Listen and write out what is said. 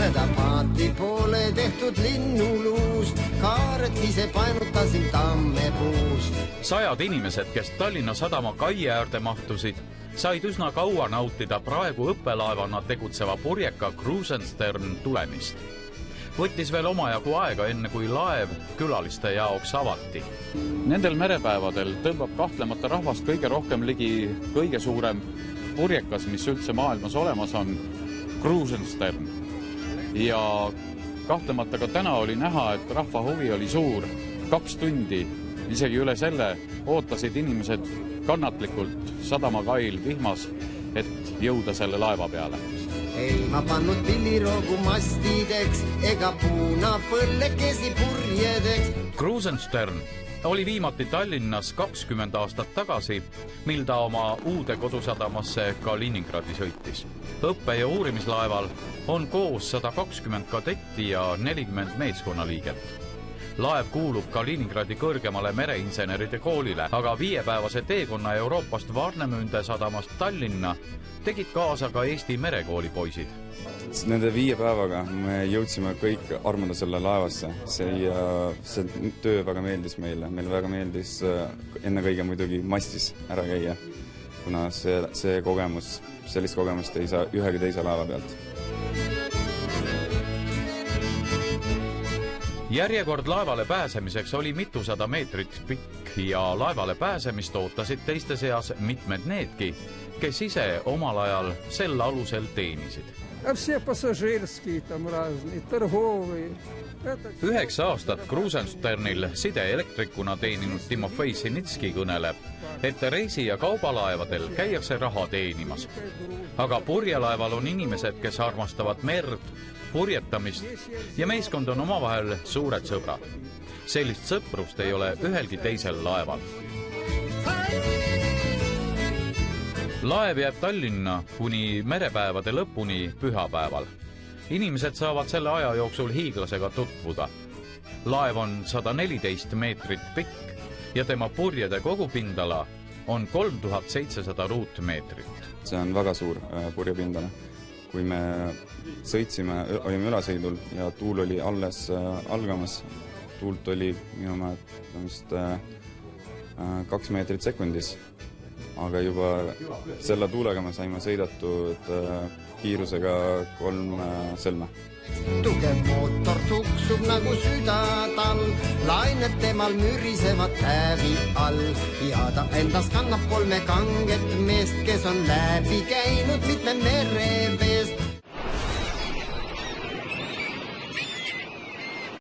mööda paati poole tehtud linnuluust, kaaret ise painutasin tammepuust. 100 inimesed, kes Tallinna Sadama kai äärde mahtusid, said üsna kaua nautida praegu õppelaevana tegutseva purjeka Krusenstern tulemist. Võttis veel omajagu aega, enne kui laev külaliste jaoks avati. Nendel merepäevadel tõmbab kahtlemata rahvast kõige rohkem ligi kõige suurem purjekas, mis üldse maailmas olemas on, Krusenstern. Ja kahtlemata ka täna oli näha, et rahva huvi oli suur. 2 tundi, isegi üle selle, ootasid inimesed kannatlikult sadamakail vihmas, et jõuda selle laeva peale. Ei ma pannud pilliroogu mastideks ega puunapõllekesi purjedeks. Krusenstern oli viimati Tallinnas 20 aastat tagasi, mil ta oma uude kodusadamasse Kaliningradi sõitis. Õppe- ja uurimislaeval on koos 120 kadetti ja 40 meeskonnaliiget. Laev kuulub Kaliningradi kõrgemale mereinseneride koolile, aga 5-päevase teekonna Euroopast Warnemünde sadamast Tallinna tegid kaasa ka Eesti merekooli poisid. Nende 5 päevaga me jõudsime kõik armuda selle laevasse. See töö väga meeldis meile. Meil väga meeldis enne kõige muidugi mastis ära käia, kuna sellist kogemust ei saa ühegi teise laeva pealt. Järjekord laevale pääsemiseks oli mitusada meetrit pikk ja laevale pääsemist ootasid teiste seas mitmed needki, kes ise omal ajal sel alusel teenisid. 9 aastat Krusensternil sideelektrikuna teeninud Timofei Sinitski kõneleb, et reisi- ja kaubalaevadel käiakse raha teenimas. Aga purjelaeval on inimesed, kes armastavad merd, purjetamist ja meeskond on omavahel suured sõbrad. Sellist sõprust ei ole ühelgi teisel laeval. Laev jääb Tallinna kuni merepäevade lõpuni pühapäeval. Inimesed saavad selle aja jooksul hiiglasega tutvuda. Laev on 114 meetrit pikk ja tema purjede kogupindala on 3700 ruutmeetrit. See on väga suur purjepindala. Kui me sõitsime, olime ülasõidul ja tuul oli alles algamas. Tuult oli minu mäletamist 2 meetrit sekundis. Aga juba selle tuulega me saime sõidatud kiirusega 3 sõlme. Tugev mootor tuksub nagu südatal, lained temal mürisevad päevi all ja ta endas kannab 3 kanget meest, kes on läbi käinud mitme mere